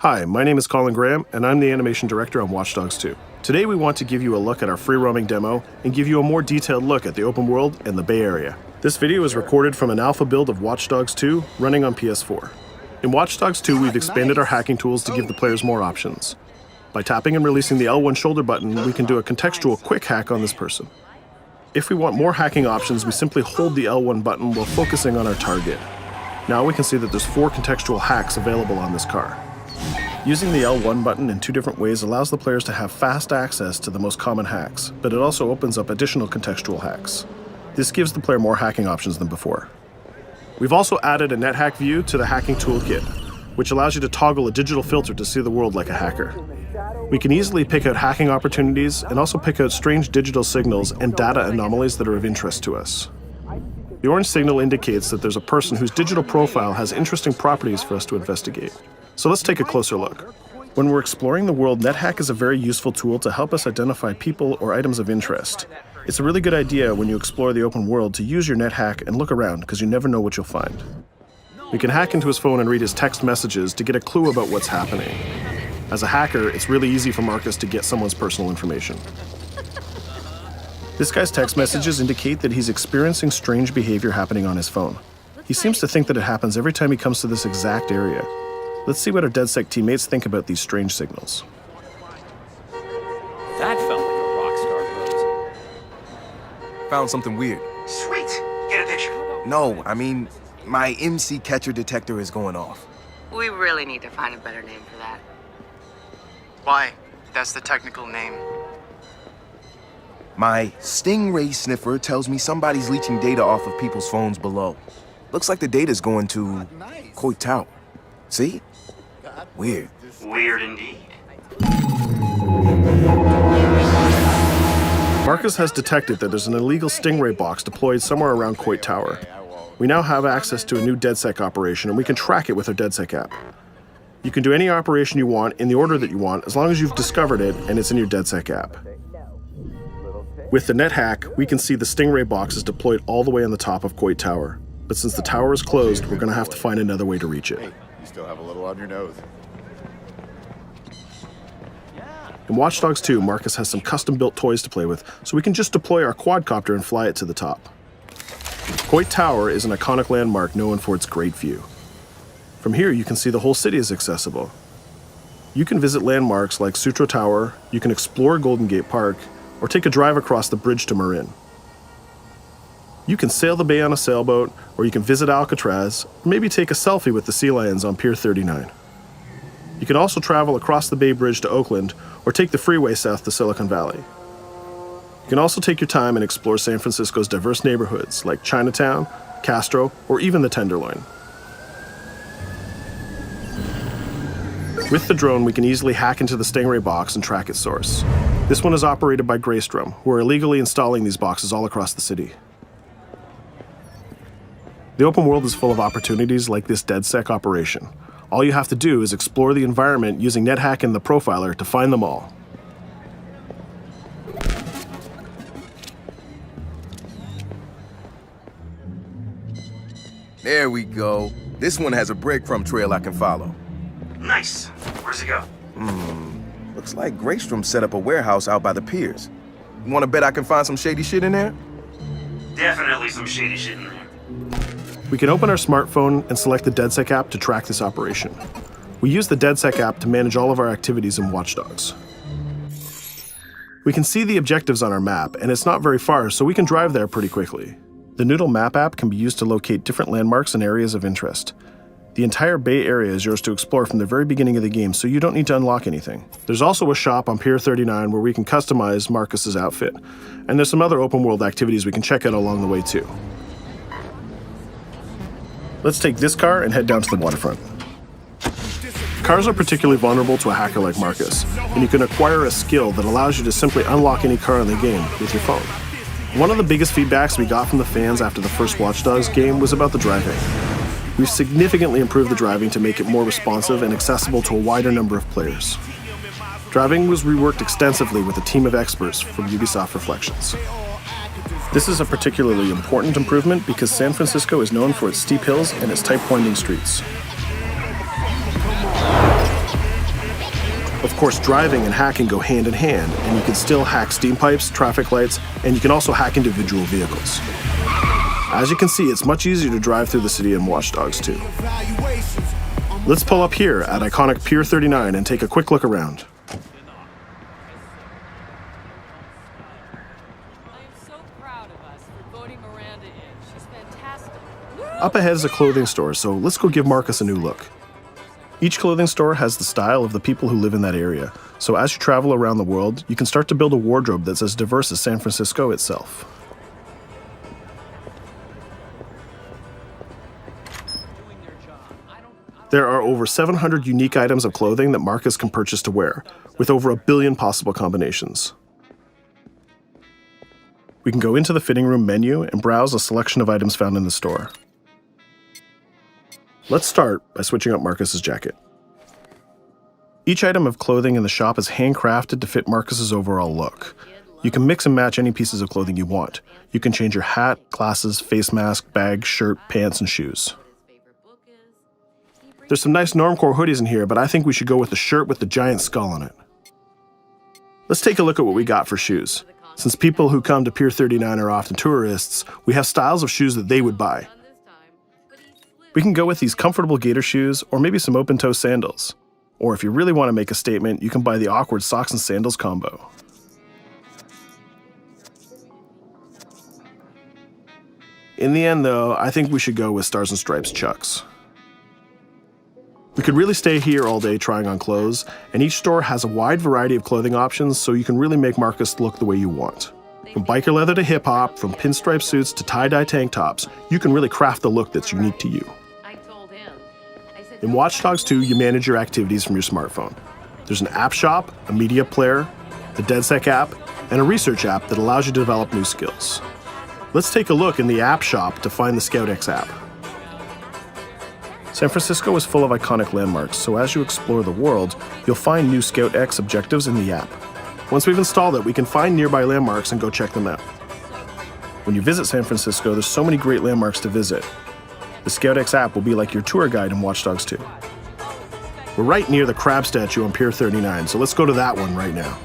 Hi, my name is Colin Graham, and I'm the animation director on Watch Dogs 2. Today we want to give you a look at our free roaming demo and give you a more detailed look at the open world and the Bay Area. This video is recorded from an alpha build of Watch Dogs 2 running on PS4. In Watch Dogs 2, we've expanded our hacking tools to give the players more options. By tapping and releasing the L1 shoulder button, we can do a contextual quick hack on this person. If we want more hacking options, we simply hold the L1 button while focusing on our target. Now we can see that there's 4 contextual hacks available on this car. Using the L1 button in 2 different ways allows the players to have fast access to the most common hacks, but it also opens up additional contextual hacks. This gives the player more hacking options than before. We've also added a NetHack view to the hacking toolkit, which allows you to toggle a digital filter to see the world like a hacker. We can easily pick out hacking opportunities and also pick out strange digital signals and data anomalies that are of interest to us. The orange signal indicates that there's a person whose digital profile has interesting properties for us to investigate. So let's take a closer look. When we're exploring the world, NetHack is a very useful tool to help us identify people or items of interest. It's a really good idea when you explore the open world to use your NetHack and look around, because you never know what you'll find. We can hack into his phone and read his text messages to get a clue about what's happening. As a hacker, it's really easy for Marcus to get someone's personal information. This guy's text messages indicate that he's experiencing strange behavior happening on his phone. He seems to think that it happens every time he comes to this exact area. Let's see what our DedSec teammates think about these strange signals. That felt like a rock star pose. Found something weird. Sweet! Get a picture. No, I mean, my MC catcher detector is going off. We really need to find a better name for that. Why? That's the technical name. My stingray sniffer tells me somebody's leeching data off of people's phones below. Looks like the data's going to Coit Tower. See? Weird. Weird indeed. Marcus has detected that there's an illegal Stingray box deployed somewhere around Coit Tower. We now have access to a new DedSec operation, and we can track it with our DedSec app. You can do any operation you want in the order that you want, as long as you've discovered it and it's in your DedSec app. With the NetHack, we can see the Stingray box is deployed all the way on the top of Coit Tower. But since the tower is closed, we're going to have to find another way to reach it. You still have a little on your nose. In Watch Dogs 2, Marcus has some custom-built toys to play with, so we can just deploy our quadcopter and fly it to the top. Coit Tower is an iconic landmark known for its great view. From here, you can see the whole city is accessible. You can visit landmarks like Sutro Tower, you can explore Golden Gate Park, or take a drive across the bridge to Marin. You can sail the bay on a sailboat, or you can visit Alcatraz, or maybe take a selfie with the sea lions on Pier 39. You can also travel across the Bay Bridge to Oakland, or take the freeway south to Silicon Valley. You can also take your time and explore San Francisco's diverse neighborhoods like Chinatown, Castro, or even the Tenderloin. With the drone, we can easily hack into the Stingray box and track its source. This one is operated by Greystrom, who are illegally installing these boxes all across the city. The open world is full of opportunities like this DedSec operation. All you have to do is explore the environment using NetHack and the Profiler to find them all. There we go. This one has a breadcrumb trail I can follow. Nice. Where's it go? Looks like Greystrom set up a warehouse out by the piers. You wanna bet I can find some shady shit in there? Definitely some shady shit in there. We can open our smartphone and select the DedSec app to track this operation. We use the DedSec app to manage all of our activities in Watch Dogs. We can see the objectives on our map, and it's not very far, so we can drive there pretty quickly. The Noodle Map app can be used to locate different landmarks and areas of interest. The entire Bay Area is yours to explore from the very beginning of the game, so you don't need to unlock anything. There's also a shop on Pier 39 where we can customize Marcus's outfit, and there's some other open world activities we can check out along the way too. Let's take this car and head down to the waterfront. Cars are particularly vulnerable to a hacker like Marcus, and you can acquire a skill that allows you to simply unlock any car in the game with your phone. One of the biggest feedbacks we got from the fans after the first Watch Dogs game was about the driving. We've significantly improved the driving to make it more responsive and accessible to a wider number of players. Driving was reworked extensively with a team of experts from Ubisoft Reflections. This is a particularly important improvement because San Francisco is known for its steep hills and its tight winding streets. Of course, driving and hacking go hand in hand, and you can still hack steam pipes, traffic lights, and you can also hack individual vehicles. As you can see, it's much easier to drive through the city in Watch Dogs 2. Let's pull up here at iconic Pier 39 and take a quick look around. Up ahead is a clothing store, so let's go give Marcus a new look. Each clothing store has the style of the people who live in that area, so as you travel around the world, you can start to build a wardrobe that's as diverse as San Francisco itself. There are over 700 unique items of clothing that Marcus can purchase to wear, with over 1 billion possible combinations. We can go into the fitting room menu and browse a selection of items found in the store. Let's start by switching up Marcus's jacket. Each item of clothing in the shop is handcrafted to fit Marcus's overall look. You can mix and match any pieces of clothing you want. You can change your hat, glasses, face mask, bag, shirt, pants, and shoes. There's some nice normcore hoodies in here, but I think we should go with the shirt with the giant skull on it. Let's take a look at what we got for shoes. Since people who come to Pier 39 are often tourists, we have styles of shoes that they would buy. We can go with these comfortable gator shoes or maybe some open-toe sandals. Or if you really want to make a statement, you can buy the awkward socks and sandals combo. In the end though, I think we should go with Stars and Stripes Chucks. We could really stay here all day trying on clothes, and each store has a wide variety of clothing options so you can really make Marcus look the way you want. From biker leather to hip-hop, from pinstripe suits to tie-dye tank tops, you can really craft the look that's unique to you. In Watch Dogs 2, you manage your activities from your smartphone. There's an app shop, a media player, the DedSec app, and a research app that allows you to develop new skills. Let's take a look in the app shop to find the ScoutX app. San Francisco is full of iconic landmarks, so as you explore the world, you'll find new ScoutX objectives in the app. Once we've installed it, we can find nearby landmarks and go check them out. When you visit San Francisco, there's so many great landmarks to visit. The ScoutX app will be like your tour guide in Watch Dogs 2. We're right near the crab statue on Pier 39, so let's go to that one right now.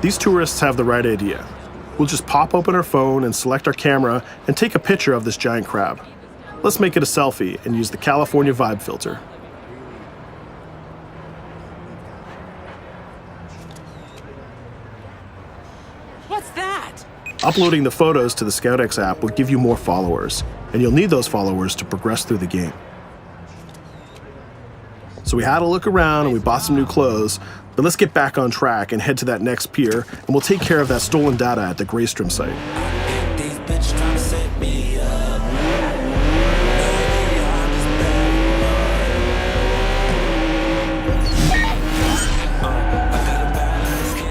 These tourists have the right idea. We'll just pop open our phone and select our camera and take a picture of this giant crab. Let's make it a selfie and use the California Vibe filter. What's that? Uploading the photos to the ScoutX app will give you more followers, and you'll need those followers to progress through the game. So we had a look around and we bought some new clothes, but let's get back on track and head to that next pier, and we'll take care of that stolen data at the Greystrom site.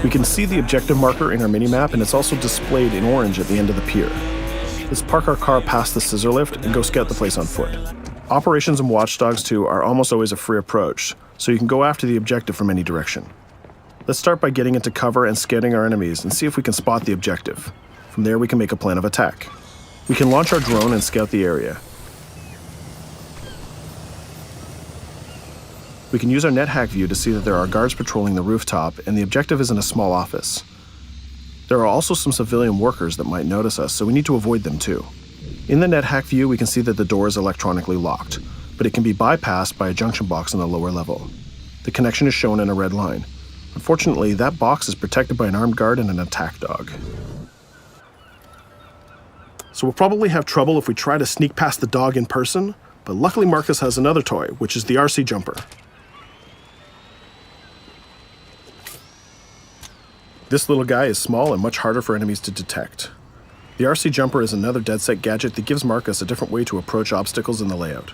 We can see the objective marker in our minimap, and it's also displayed in orange at the end of the pier. Let's park our car past the scissor lift and go scout the place on foot. Operations in Watch Dogs 2 are almost always a free approach, so you can go after the objective from any direction. Let's start by getting into cover and scouting our enemies and see if we can spot the objective. From there we can make a plan of attack. We can launch our drone and scout the area. We can use our NetHack view to see that there are guards patrolling the rooftop, and the objective is in a small office. There are also some civilian workers that might notice us, so we need to avoid them too. In the NetHack view, we can see that the door is electronically locked, but it can be bypassed by a junction box on the lower level. The connection is shown in a red line. Unfortunately, that box is protected by an armed guard and an attack dog. So we'll probably have trouble if we try to sneak past the dog in person, but luckily Marcus has another toy, which is the RC jumper. This little guy is small and much harder for enemies to detect. The RC jumper is another DedSec gadget that gives Marcus a different way to approach obstacles in the layout.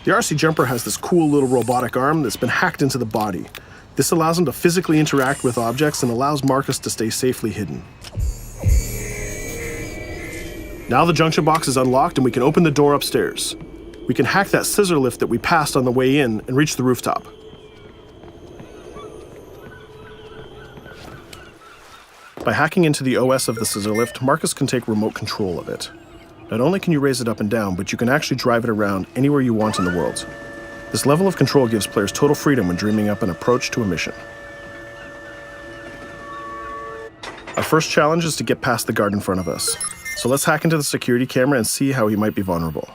The RC jumper has this cool little robotic arm that's been hacked into the body. This allows him to physically interact with objects and allows Marcus to stay safely hidden. Now the junction box is unlocked and we can open the door upstairs. We can hack that scissor lift that we passed on the way in and reach the rooftop. By hacking into the OS of the scissor lift, Marcus can take remote control of it. Not only can you raise it up and down, but you can actually drive it around anywhere you want in the world. This level of control gives players total freedom when dreaming up an approach to a mission. Our first challenge is to get past the guard in front of us. So let's hack into the security camera and see how he might be vulnerable.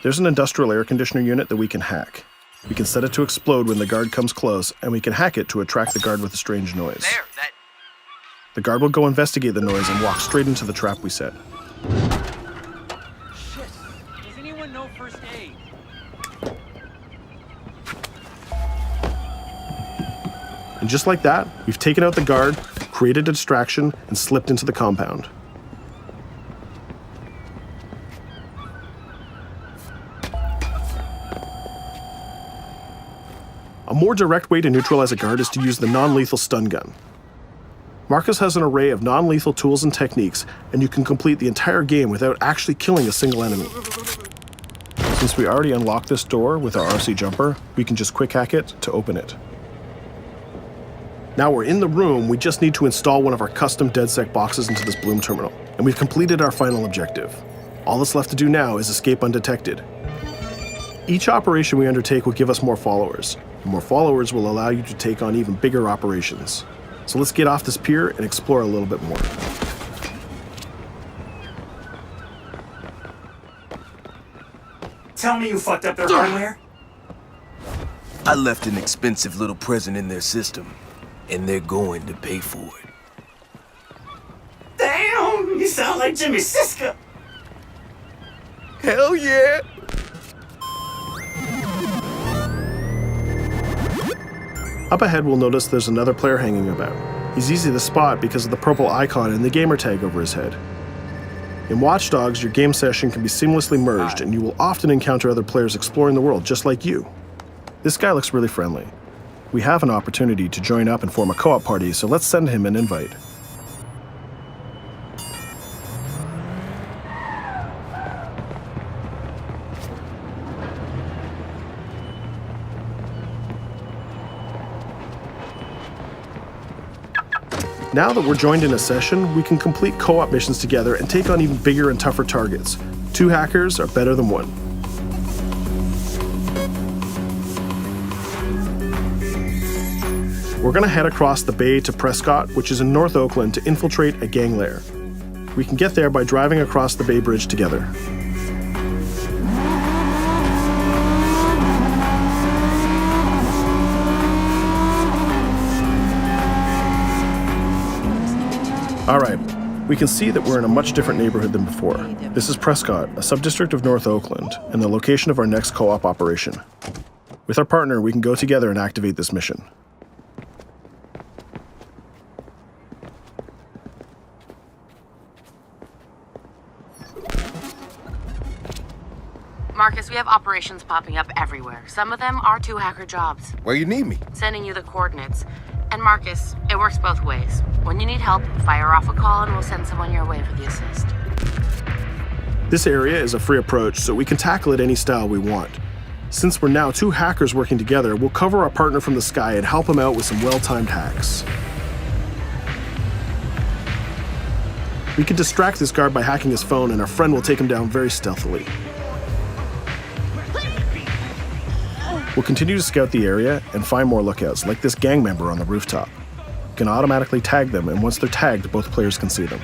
There's an industrial air conditioner unit that we can hack. We can set it to explode when the guard comes close, and we can hack it to attract the guard with a strange noise. The guard will go investigate the noise and walk straight into the trap we set. Shit. Does anyone know first aid? And just like that, we've taken out the guard, created a distraction, and slipped into the compound. A more direct way to neutralize a guard is to use the non-lethal stun gun. Marcus has an array of non-lethal tools and techniques, and you can complete the entire game without actually killing a single enemy. Since we already unlocked this door with our RC jumper, we can just quick hack it to open it. Now we're in the room, we just need to install one of our custom DedSec boxes into this Bloom terminal, and we've completed our final objective. All that's left to do now is escape undetected. Each operation we undertake will give us more followers. And more followers will allow you to take on even bigger operations. So let's get off this pier and explore a little bit more. Tell me you fucked up their hardware? I left an expensive little present in their system, and they're going to pay for it. Damn, you sound like Jimmy Siska. Hell yeah! Up ahead, we'll notice there's another player hanging about. He's easy to spot because of the purple icon and the gamer tag over his head. In Watch Dogs, your game session can be seamlessly merged, and you will often encounter other players exploring the world just like you. This guy looks really friendly. We have an opportunity to join up and form a co-op party, so let's send him an invite. Now that we're joined in a session, we can complete co-op missions together and take on even bigger and tougher targets. 2 hackers are better than 1. We're gonna head across the bay to Prescott, which is in North Oakland, to infiltrate a gang lair. We can get there by driving across the Bay Bridge together. All right, we can see that we're in a much different neighborhood than before. This is Prescott, a subdistrict of North Oakland, and the location of our next co-op operation. With our partner, we can go together and activate this mission. Marcus, we have operations popping up everywhere. Some of them are 2 hacker jobs. Where you need me? Sending you the coordinates. And Marcus, it works both ways. When you need help, fire off a call and we'll send someone your way for the assist. This area is a free approach, so we can tackle it any style we want. Since we're now 2 hackers working together, we'll cover our partner from the sky and help him out with some well-timed hacks. We can distract this guard by hacking his phone, and our friend will take him down very stealthily. We'll continue to scout the area and find more lookouts, like this gang member on the rooftop. You can automatically tag them, and once they're tagged, both players can see them.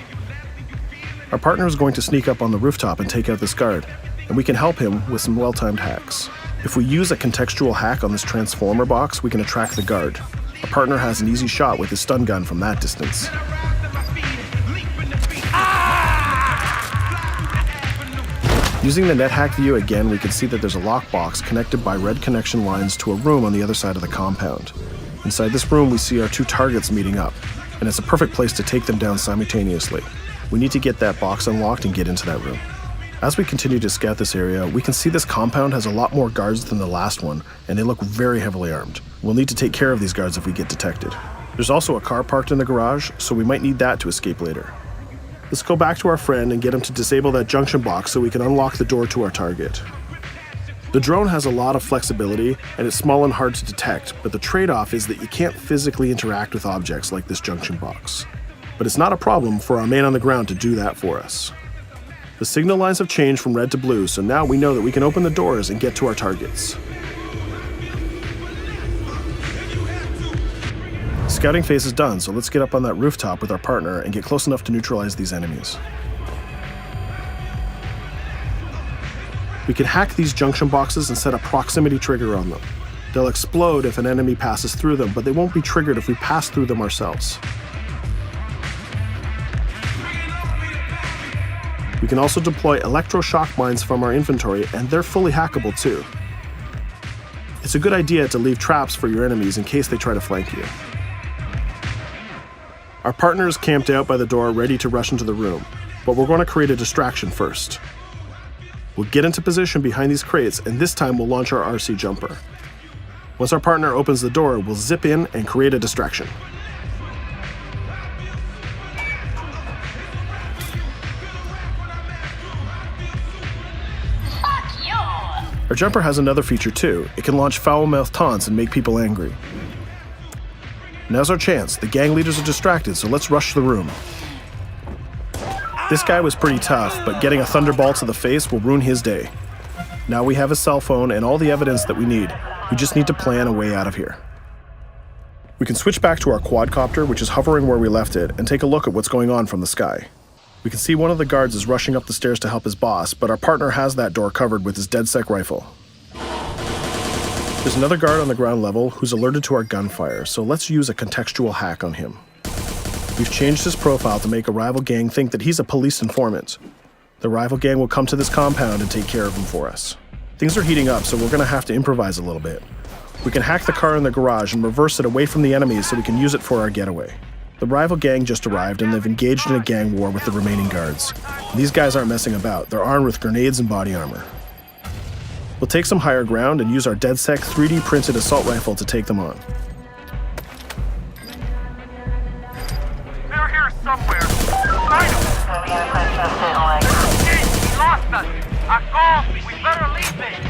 Our partner is going to sneak up on the rooftop and take out this guard, and we can help him with some well-timed hacks. If we use a contextual hack on this transformer box, we can attract the guard. Our partner has an easy shot with his stun gun from that distance. Using the NetHack view again, we can see that there's a lockbox connected by red connection lines to a room on the other side of the compound. Inside this room, we see our 2 targets meeting up, and it's a perfect place to take them down simultaneously. We need to get that box unlocked and get into that room. As we continue to scout this area, we can see this compound has a lot more guards than the last one, and they look very heavily armed. We'll need to take care of these guards if we get detected. There's also a car parked in the garage, so we might need that to escape later. Let's go back to our friend and get him to disable that junction box so we can unlock the door to our target. The drone has a lot of flexibility and it's small and hard to detect, but the trade-off is that you can't physically interact with objects like this junction box. But it's not a problem for our man on the ground to do that for us. The signal lines have changed from red to blue, so now we know that we can open the doors and get to our targets. Scouting phase is done, so let's get up on that rooftop with our partner and get close enough to neutralize these enemies. We can hack these junction boxes and set a proximity trigger on them. They'll explode if an enemy passes through them, but they won't be triggered if we pass through them ourselves. We can also deploy electroshock mines from our inventory, and they're fully hackable too. It's a good idea to leave traps for your enemies in case they try to flank you. Our partner is camped out by the door ready to rush into the room, but we're going to create a distraction first. We'll get into position behind these crates, and this time we'll launch our RC jumper. Once our partner opens the door, we'll zip in and create a distraction. Our jumper has another feature too. It can launch foul-mouthed taunts and make people angry. Now's our chance. The gang leaders are distracted, so let's rush the room. This guy was pretty tough, but getting a thunderball to the face will ruin his day. Now we have a cell phone and all the evidence that we need. We just need to plan a way out of here. We can switch back to our quadcopter, which is hovering where we left it, and take a look at what's going on from the sky. We can see one of the guards is rushing up the stairs to help his boss, but our partner has that door covered with his DedSec rifle. There's another guard on the ground level who's alerted to our gunfire, so let's use a contextual hack on him. We've changed his profile to make a rival gang think that he's a police informant. The rival gang will come to this compound and take care of him for us. Things are heating up, so we're gonna have to improvise a little bit. We can hack the car in the garage and reverse it away from the enemies so we can use it for our getaway. The rival gang just arrived and they've engaged in a gang war with the remaining guards. These guys aren't messing about, they're armed with grenades and body armor. We'll take some higher ground and use our DedSec 3D printed assault rifle to take them on. They're here somewhere. Find them. Hey, we lost us. A call. We better leave it.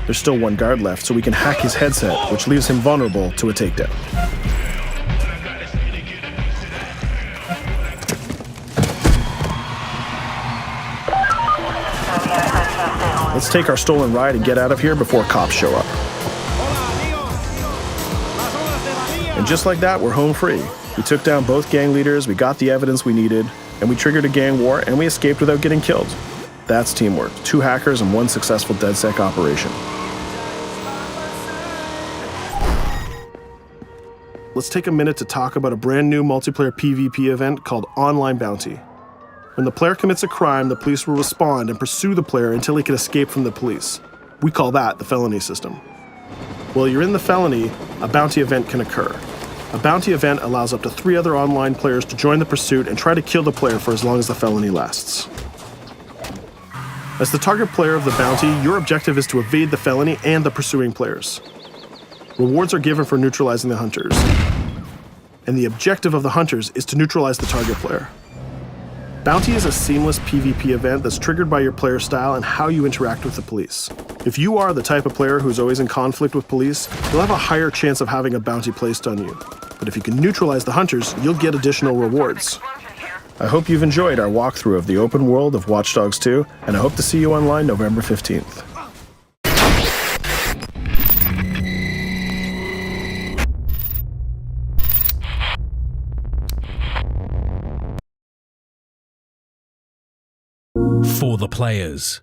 There's still one guard left, so we can hack his headset, which leaves him vulnerable to a takedown. Let's take our stolen ride and get out of here before cops show up. And just like that, we're home free. We took down both gang leaders, we got the evidence we needed, and we triggered a gang war, and we escaped without getting killed. That's teamwork. 2 hackers and 1 successful DedSec operation. Let's take a minute to talk about a brand new multiplayer PvP event called Online Bounty. When the player commits a crime, the police will respond and pursue the player until he can escape from the police. We call that the felony system. While you're in the felony, a bounty event can occur. A bounty event allows up to 3 other online players to join the pursuit and try to kill the player for as long as the felony lasts. As the target player of the bounty, your objective is to evade the felony and the pursuing players. Rewards are given for neutralizing the hunters. And the objective of the hunters is to neutralize the target player. Bounty is a seamless PvP event that's triggered by your player style and how you interact with the police. If you are the type of player who's always in conflict with police, you'll have a higher chance of having a bounty placed on you. But if you can neutralize the hunters, you'll get additional rewards. I hope you've enjoyed our walkthrough of the open world of Watch Dogs 2, and I hope to see you online November 15th. For the players.